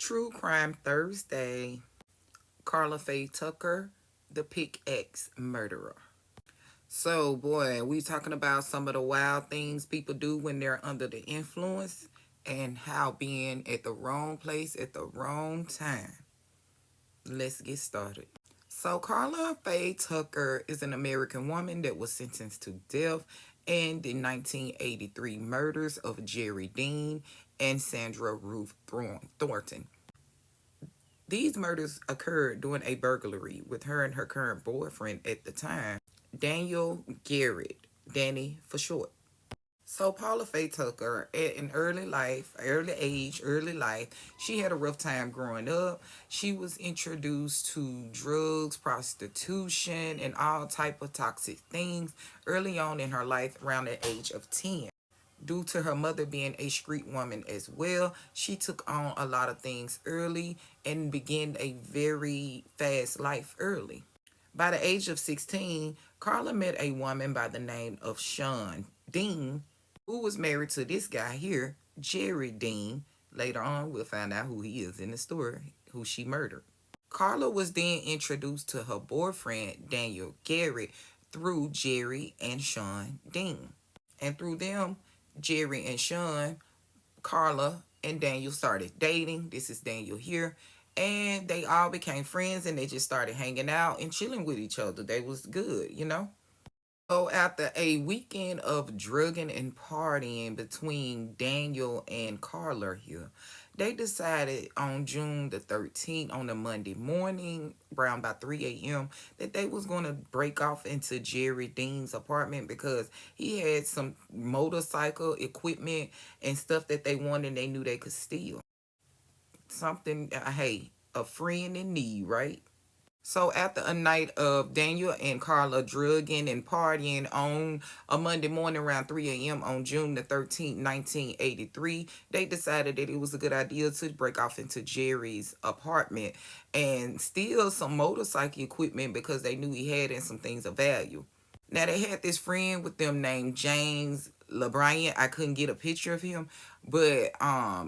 True Crime Thursday. Karla Faye Tucker, the pickaxe murderer. So, boy, we talking about some of the wild things people do when they're under the influence and how being at the wrong place at the wrong time. Let's get started. So, Karla Faye Tucker is an American woman that was sentenced to death in the 1983 murders of Jerry Dean and Sandra Ruth Thornton. These murders occurred during a burglary with her and her current boyfriend at the time, Daniel Garrett, Danny for short. So Karla Faye Tucker, at an early life, she had a rough time growing up. She was introduced to drugs, prostitution, and all type of toxic things early on in her life around the age of 10. Due to her mother being a street woman as well, she took on a lot of things early and began a very fast life early. By the age of 16, Karla met a woman by the name of Sean Dean, who was married to this guy here, Jerry Dean. Later on, we'll find out who he is in the story, who she murdered. Karla was then introduced to her boyfriend, Daniel Garrett, through Jerry and Sean Dean. And through them, Jerry and Sean, Karla and Daniel started dating. This is Daniel here. And they all became friends and they just started hanging out and chilling with each other. They was good, you know. So after a weekend of drugging and partying between Daniel and Karla here, they decided on June the 13th, on a Monday morning, around about 3 a.m., that they was going to break off into Jerry Dean's apartment because he had some motorcycle equipment and stuff that they wanted and they knew they could steal. Something, hey, a friend in need, right? So after a night of Daniel and Karla drugging and partying on a Monday morning around 3 a.m. on June the 13th, 1983, they decided that it was a good idea to break off into Jerry's apartment and steal some motorcycle equipment because they knew he had in some things of value. Now, they had this friend with them named James LeBryant. I couldn't get a picture of him, but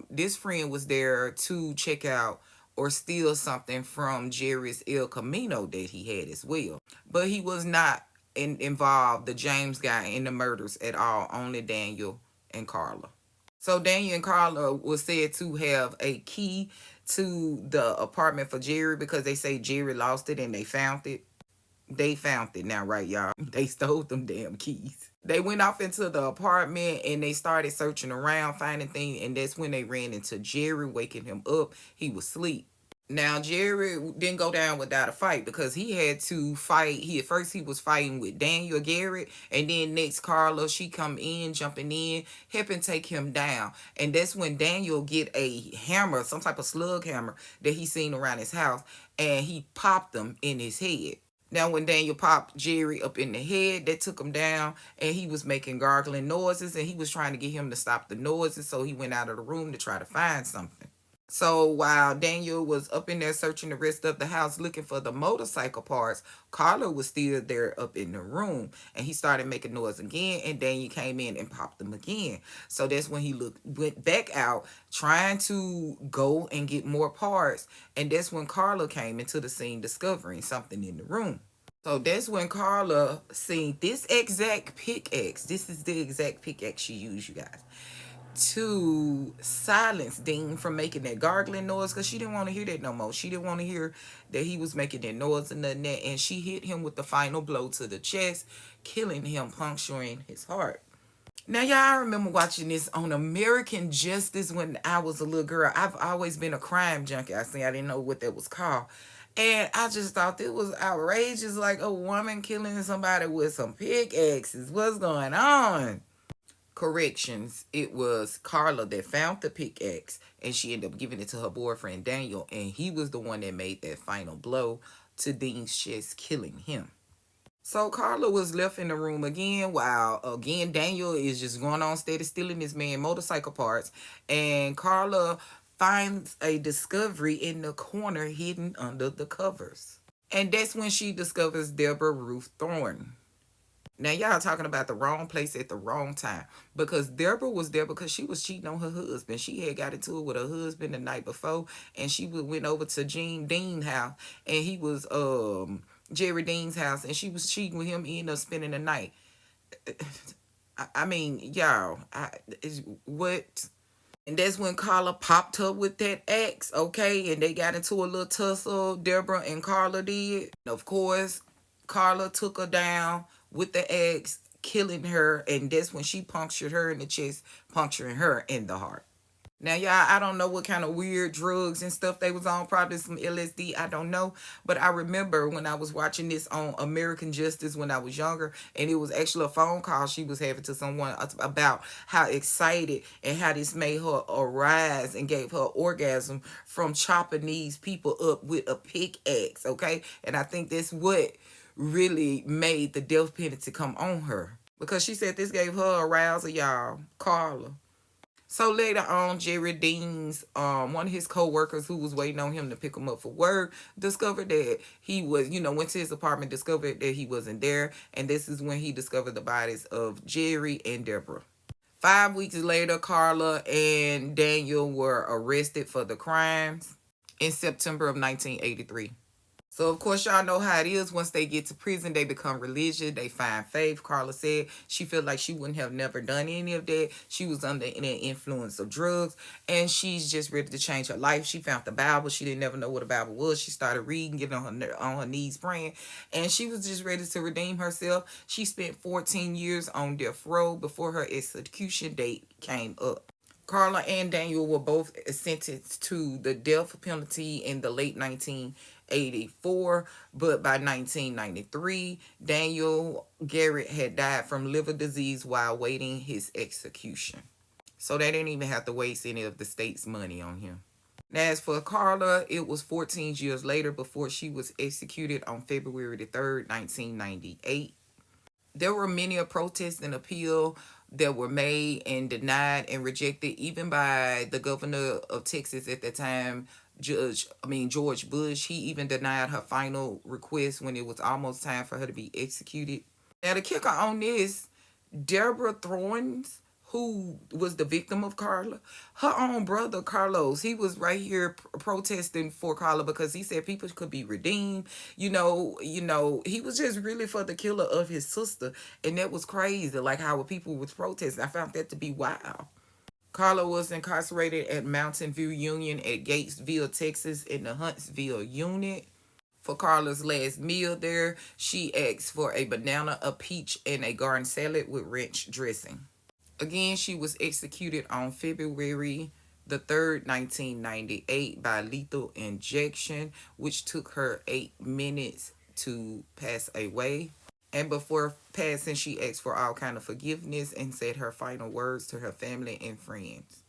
this friend was there to check out or steal something from Jerry's El Camino that he had as well. But he was not involved, the James guy, in the murders at all, only Daniel and Karla. So Daniel and Karla was said to have a key to the apartment for Jerry because they say Jerry lost it and they found it. They found it now, right, y'all? They stole them damn keys. They went off into the apartment and they started searching around, finding things, and that's when they ran into Jerry, waking him up. He was asleep. Now, Jerry didn't go down without a fight because he had to fight. At first he was fighting with Daniel Garrett, and then next Karla, she come in, jumping in, helping take him down. And that's when Daniel get a hammer, some type of slug hammer that he seen around his house, and he popped them in his head. Now, when Daniel popped Jerry up in the head, that took him down, and he was making gargling noises, and he was trying to get him to stop the noises, so he went out of the room to try to find something. So while Daniel was up in there searching the rest of the house looking for the motorcycle parts, Karla was still there up in the room, and he started making noise again, and Daniel came in and popped them again. So that's when he went back out trying to go and get more parts, and that's when Karla came into the scene discovering something in the room. So that's when Karla seen this exact pickaxe. This is the exact pickaxe she used, you guys, to silence Dean from making that gargling noise because she didn't want to hear that no more. She didn't want to hear that he was making that noise and nothing that, and she hit him with the final blow to the chest, killing him, puncturing his heart. Now, y'all, I remember watching this on American Justice when I was a little girl. I've always been a crime junkie. I didn't know what that was called. And I just thought it was outrageous, like a woman killing somebody with some pickaxes. What's going on? Corrections, it was Karla that found the pickaxe and she ended up giving it to her boyfriend Daniel, and he was the one that made that final blow to Dean's chest, killing him. So Karla was left in the room again while again Daniel is just going on steady stealing this man motorcycle parts, and Karla finds a discovery in the corner hidden under the covers. And that's when she discovers Deborah Ruth Thornton. Now y'all talking about the wrong place at the wrong time, because Deborah was there because she was cheating on her husband. She had got into it with her husband the night before, and she went over to Gene Dean's house, and he was Jerry Dean's house, and she was cheating with him. Ended up spending the night. I mean, y'all, what? And that's when Karla popped up with that ex, okay? And they got into a little tussle, Deborah and Karla did. And of course, Karla took her down with the ex, killing her. And that's when she punctured her in the chest, puncturing her in the heart. Now, y'all, I don't know what kind of weird drugs and stuff they was on. Probably some LSD. I don't know. But I remember when I was watching this on American Justice when I was younger, and it was actually a phone call she was having to someone about how excited and how this made her arise and gave her orgasm from chopping these people up with a pickaxe, okay? And I think that's what really made the death penalty come on her. Because she said this gave her arousal, y'all. Karla. So later on, Jerry Dean's one of his co-workers who was waiting on him to pick him up for work discovered that he was, went to his apartment, discovered that he wasn't there, and this is when he discovered the bodies of Jerry and Deborah. 5 weeks later, Karla and Daniel were arrested for the crimes in September of 1983. So, of course, y'all know how it is. Once they get to prison, they become religious. They find faith. Karla said she felt like she wouldn't have never done any of that. She was under the influence of drugs, and she's just ready to change her life. She found the Bible. She didn't never know what the Bible was. She started reading, getting on her knees, praying, and she was just ready to redeem herself. She spent 14 years on death row before her execution date came up. Karla and Daniel were both sentenced to the death penalty in the late 1984, but by 1993, Daniel Garrett had died from liver disease while waiting his execution. So they didn't even have to waste any of the state's money on him. Now, as for Karla, it was 14 years later before she was executed on February the 3rd, 1998. There were many a protest and appeal that were made and denied and rejected, even by the governor of Texas at the time, George Bush. He even denied her final request when it was almost time for her to be executed. Now, the kicker on this, Deborah Thornton, who was the victim of Karla, her own brother Carlos, he was right here protesting for Karla because he said people could be redeemed. He was just really for the killer of his sister, and that was crazy. Like how people was protesting, I found that to be wild. Karla was incarcerated at Mountain View Union at Gatesville, Texas, in the Huntsville unit. For Karla's last meal there, she asked for a banana, a peach, and a garden salad with ranch dressing. Again, she was executed on February the 3rd, 1998 by lethal injection, which took her 8 minutes to pass away. And before passing, she asked for all kind of forgiveness and said her final words to her family and friends.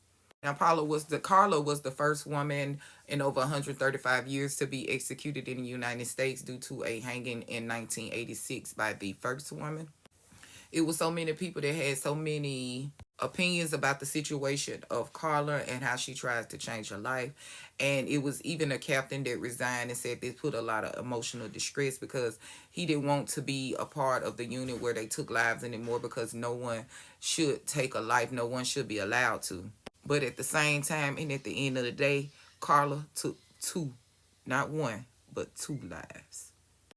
Now, Karla was the first woman in over 135 years to be executed in the United States due to a hanging in 1986 by the first woman. It was so many people that had so many opinions about the situation of Karla and how she tried to change her life. And it was even a captain that resigned and said this put a lot of emotional distress because he didn't want to be a part of the unit where they took lives anymore, because no one should take a life. No one should be allowed to. But at the same time, and at the end of the day, Karla took two, not one, but two lives.